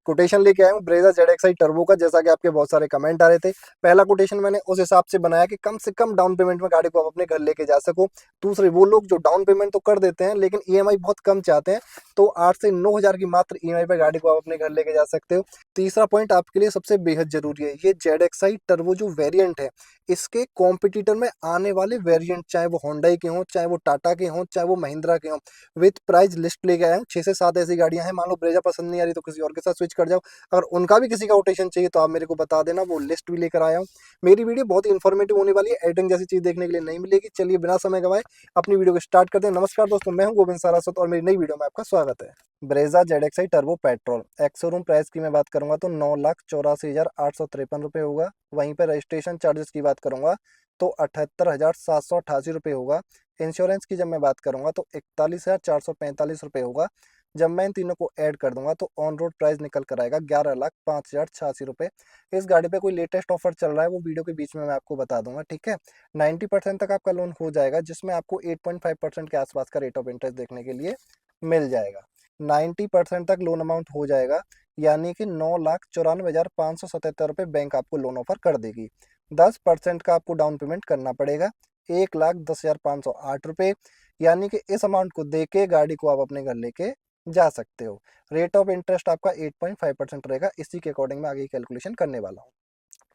Quotation लेके आया हूँ ब्रेजा ZXi टर्बो का, जैसा कि आपके बहुत सारे कमेंट आ रहे थे। पहला कोटेशन मैंने उस हिसाब से बनाया कि कम से कम डाउन पेमेंट में गाड़ी को आप अपने घर लेके जा सको। दूसरे वो लोग जो डाउन पेमेंट तो कर देते हैं लेकिन ईएमआई बहुत कम चाहते हैं, तो 8 से 9 हज़ार की मात्र ईएमआई पे गाड़ी को आप अपने घर लेके जा सकते हो। तीसरा पॉइंट आपके लिए सबसे बेहद जरूरी है, ये ZXi टर्बो जो वेरिएंट है, इसके कॉम्पिटिटर में आने वाले वेरिएंट, चाहे वो होंडाई के हों, चाहे वो टाटा के हों, चाहे वो महिंद्रा के हों, विथ प्राइस लिस्ट लेके आया हूँ। 6 से 7 ऐसी गाड़ियां हैं, मान लो ब्रेजा पसंद नहीं आ रही तो किसी और के साथ स्विच कर जाओ। अगर उनका भी किसी का कोटेशन चाहिए तो आप मेरे को बता देना, वो लिस्ट भी लेकर आया हूँ। मेरी वीडियो बहुत ही इन्फॉर्मेटिव होने वाली है, एडिटिंग जैसी चीज देखने के लिए नहीं मिलेगी। चलिए बिना समय गवाए अपनी वीडियो को स्टार्ट करते हैं। नमस्कार दोस्तों, मैं हूं गोविंद सारास्वत और मेरी नई वीडियो में आपका स्वागत है। Brezza ZXi turbo petrol ex showroom price की मैं बात करूंगा तो 9,84,853 रुपये होगा। वहीं पर रजिस्ट्रेशन चार्जेस की बात करूंगा तो 78,788 रुपये होगा। इंश्योरेंस की जब मैं बात करूंगा तो 41,445 रुपये होगा। जब मैं इन तीनों को ऐड कर दूंगा तो ऑन रोड प्राइस निकल कर आएगा 11,05,086 रुपये। इस गाड़ी पे कोई लेटेस्ट ऑफर चल रहा है, वो वीडियो के बीच में मैं आपको बता दूंगा, ठीक है। 90% तक आपका लोन हो जाएगा, जिसमें आपको 8.5% के आसपास का रेट ऑफ इंटरेस्ट देखने के लिए मिल जाएगा। 90% तक लोन अमाउंट हो जाएगा, यानी कि 9,94,577 रुपये बैंक आपको लोन ऑफर कर देगी। 10% का आपको डाउन पेमेंट करना पड़ेगा, 1,10,508 रुपये, यानी कि इस अमाउंट को दे के गाड़ी को आप अपने घर लेके जा सकते हो। रेट ऑफ इंटरेस्ट आपका 8.5% रहेगा, इसी के अकॉर्डिंग मैं आगे कैलकुलेशन करने वाला हूँ।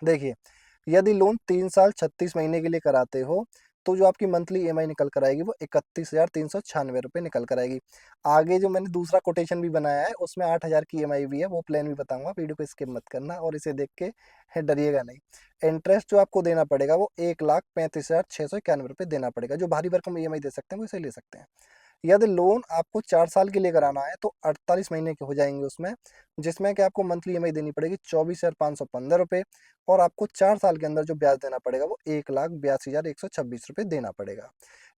देखिए, यदि लोन 3 साल 36 महीने के लिए कराते हो तो जो आपकी मंथली ईएमआई निकल कर आएगी वो 31,396 रुपये निकल कर आएगी। आगे जो मैंने दूसरा कोटेशन भी बनाया है उसमें 8 हज़ार की ईएमआई भी है, वो प्लान भी बताऊंगा, वीडियो को स्किप मत करना और इसे देख के डरिएगा नहीं। इंटरेस्ट जो आपको देना पड़ेगा वो 1,35,691 रुपये देना पड़ेगा। जो भारी भरकम ईएमआई दे सकते हैं वो इसे ले सकते हैं। यदि लोन आपको 4 साल के लिए कराना है तो 48 महीने के हो जाएंगे उसमें, जिसमें कि आपको मंथली ईएमआई देनी पड़ेगी 24,515 रुपये, और आपको 4 साल के अंदर जो ब्याज देना पड़ेगा वो 1,82,126 रुपये देना पड़ेगा।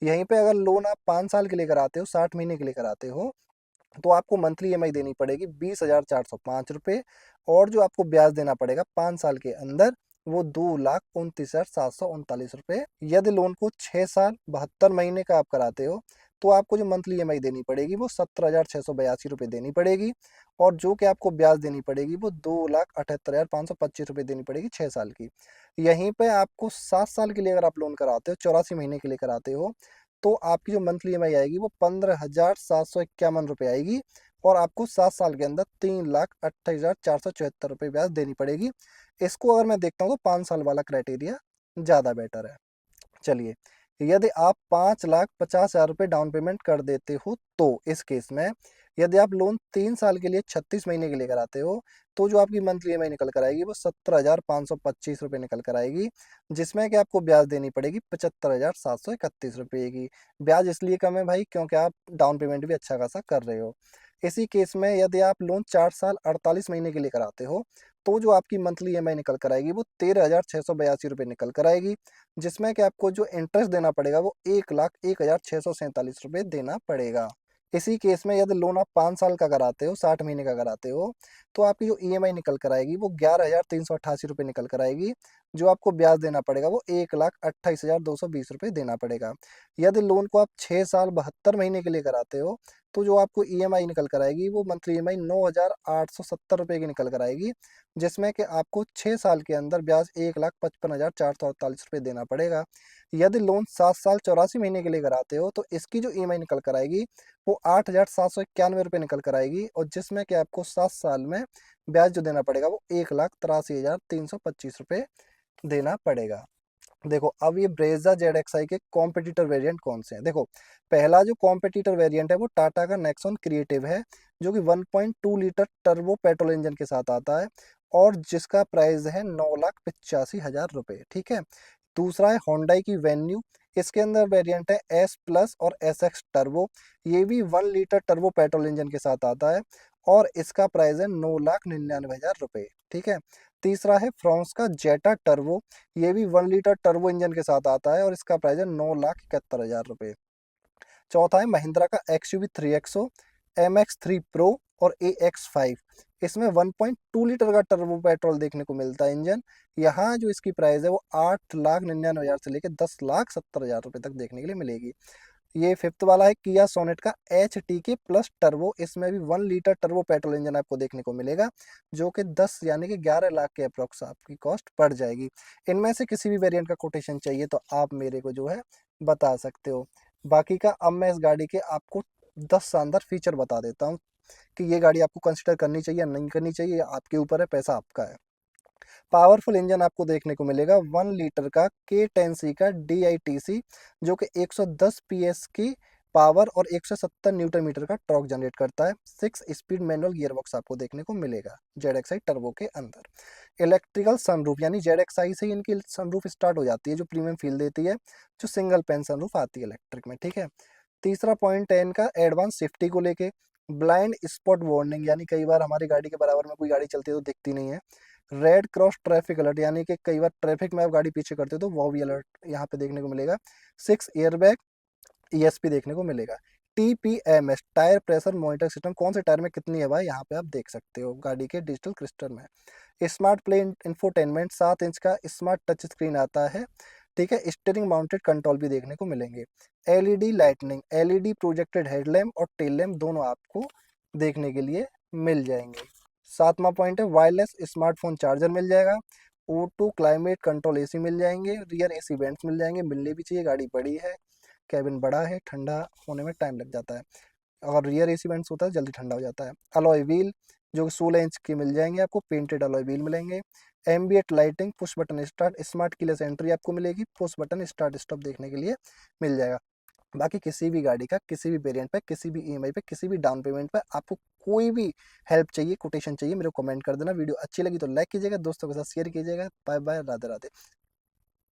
यहीं पे अगर लोन आप 5 साल के लिए कराते हो, 60 महीने के लिए कराते हो, तो आपको मंथली ईएमआई देनी पड़ेगी 20,405 रुपये, और जो आपको ब्याज देना पड़ेगा 5 साल के अंदर वो 2,29,739 रुपये। यदि लोन को 6 साल 72 महीने का आप कराते हो तो आपको जो मंथली ईएमआई देनी पड़ेगी वो 17,682 रुपये देनी पड़ेगी, और जो कि आपको ब्याज देनी पड़ेगी वो 2,78,525 रुपये देनी पड़ेगी 6 साल की। यहीं पे आपको 7 साल के लिए अगर आप लोन कराते हो, 84 महीने के लिए कराते हो, तो आपकी जो मंथली ईएमआई आएगी वो 15,751 रुपये आएगी, और आपको 7 साल के अंदर 3,28,474 रुपये ब्याज देनी पड़ेगी। इसको अगर मैं देखता हूँ तो 5 साल वाला क्राइटेरिया ज़्यादा बेटर है। चलिए, यदि आप 5,50,000 रुपये डाउन पेमेंट कर देते हो तो इस केस में, यदि आप लोन 3 साल के लिए 36 महीने के लिए कराते हो, तो जो आपकी मंथली ईएमआई निकल कर आएगी वो 17,525 रुपये निकल कर आएगी, जिसमें कि आपको ब्याज देनी पड़ेगी 75,731 रुपये की। ब्याज इसलिए कम है भाई क्योंकि आप डाउन पेमेंट भी अच्छा खासा कर रहे हो। इसी केस में यदि आप लोन 4 साल 48 महीने के लिए कराते हो तो जो आपकी मंथली ईएमआई निकल कर आएगी वो 13,682 रुपये निकल कर आएगी, जिसमें कि आपको जो इंटरेस्ट देना पड़ेगा वो 1,01,647 रुपये देना पड़ेगा। इसी केस में यदि लोन आप 5 साल का कराते हो, 60 महीने का कराते हो, तो आपकी जो ईएमआई निकल कर आएगी वो 11,388 रुपये निकल कर आएगी। जो आपको ब्याज देना पड़ेगा वो 1,28,220 रुपये देना पड़ेगा। यदि लोन को आप 6 साल 72 महीने के लिए कराते हो तो जो आपको ईएमआई निकल कर आएगी वो मंथली ईएमआई 9,870 रुपये की निकल कर आएगी, जिसमें कि आपको 6 साल के अंदर ब्याज 1,55,448 रुपये देना पड़ेगा। यदि लोन 7 साल 84 महीने के लिए कराते हो तो इसकी जो ईएमआई निकल कर आएगी वो 8,791 रुपये निकल कर आएगी, और जिसमें कि आपको 7 साल में ब्याज जो देना पड़ेगा वो 1,83,325 रुपये देना पड़ेगा। देखो, अब ये ब्रेजा ZXi के कॉम्पिटिटर वेरिएंट कौन से हैं। देखो, पहला जो कॉम्पिटिटर वेरिएंट है वो टाटा का नेक्सॉन क्रिएटिव है, जो कि 1.2 लीटर टर्बो पेट्रोल इंजन के साथ आता है, और जिसका प्राइस है 9,85,000 रुपये, ठीक है। दूसरा है होंडाई की वेन्यू, इसके अंदर वेरिएंट है एस प्लस और एस एक्स टर्बो, ये भी 1 लीटर टर्बो पेट्रोल इंजन के साथ आता है, और इसका प्राइस है 9,99,000 रुपये, ठीक है। तीसरा है फ्रांस का जेटा टर्बो, ये भी 1 लीटर टर्बो इंजन के साथ आता है और इसका प्राइस है 9,71,000 रुपये। चौथा है महिंद्रा का XUV 3XO, MX3 Pro और AX5, इसमें 1.2 लीटर का टर्बो पेट्रोल देखने को मिलता है इंजन। यहाँ जो इसकी प्राइस है वो 8,99,000 से लेकर 10,70,000 रुपये तक देखने के लिए मिलेगी। ये फिफ्थ वाला है किया सोनेट का HTK प्लस टर्बो। इसमें भी 1 लीटर टर्बो पेट्रोल इंजन आपको देखने को मिलेगा, जो कि 10 यानी कि 11 लाख के अप्रोक्स आपकी कॉस्ट पड़ जाएगी। इनमें से किसी भी वेरिएंट का कोटेशन चाहिए तो आप मेरे को जो है बता सकते हो। बाकी का अब मैं इस गाड़ी के आपको 10 शानदार फीचर बता देता हूँ कि ये गाड़ी आपको कंसिडर करनी चाहिए या नहीं करनी चाहिए, ये आपके ऊपर है, पैसा आपका है। पावरफुल इंजन आपको देखने को मिलेगा 1 लीटर का K10C का DITC, जो कि 110 PS की पावर और 170 न्यूटन मीटर का टॉर्क जनरेट करता है। 6 स्पीड मैनुअल गियरबॉक्स आपको देखने को मिलेगा ZXi टर्बो के अंदर। इलेक्ट्रिकल सनरूफ यानी ZXi से ही इनकी सनरूफ स्टार्ट हो जाती है, जो प्रीमियम फील देती है, जो सिंगल पैन सनरूफ आती है इलेक्ट्रिक में, ठीक है। तीसरा पॉइंट है इनका एडवांस सेफ्टी को लेके। ब्लाइंड स्पॉट वार्निंग, यानी कई बार हमारी गाड़ी के बराबर में कोई गाड़ी चलती है तो दिखती नहीं है। रेड क्रॉस ट्रैफिक अलर्ट, यानी कि कई बार ट्रैफिक में आप गाड़ी पीछे करते हो तो वो भी अलर्ट यहाँ पे देखने को मिलेगा। 6 एयरबैग ESP देखने को मिलेगा। TPMS tyre pressure monitor system, कौन से टायर में कितनी हवा है यहाँ पे आप देख सकते हो गाड़ी के डिजिटल क्रिस्टल में। स्मार्ट प्ले इंफोटेनमेंट, 7 इंच का स्मार्ट टच स्क्रीन आता है, ठीक है। स्टीयरिंग माउंटेड कंट्रोल भी देखने को मिलेंगे। LED lightning, LED projected headlamp और टेल लैम्प दोनों आपको देखने के लिए मिल जाएंगे। सातवां पॉइंट है वायरलेस स्मार्टफोन चार्जर मिल जाएगा। O2 क्लाइमेट कंट्रोल AC मिल जाएंगे। रियर AC वेंट्स मिल जाएंगे, मिलने भी चाहिए, गाड़ी बड़ी है, कैबिन बड़ा है, ठंडा होने में टाइम लग जाता है। अगर रियर AC वेंट्स होता है जल्दी ठंडा हो जाता है। अलॉय व्हील जो कि 16 इंच के मिल जाएंगे आपको, पेंटेड अलॉय व्हील मिलेंगे। Ambient lighting, push button start, smart keyless entry आपको मिलेगी, पुश बटन स्टार्ट स्टॉप देखने के लिए मिल जाएगा। बाकी किसी भी गाड़ी का किसी भी वेरिएंट पे, किसी भी EMI पे, किसी भी डाउन पेमेंट पे आपको कोई भी हेल्प चाहिए, कोटेशन चाहिए, मेरे को कमेंट कर देना। वीडियो अच्छी लगी तो लाइक कीजिएगा, दोस्तों के साथ शेयर कीजिएगा। Bye bye, Radhe Radhe.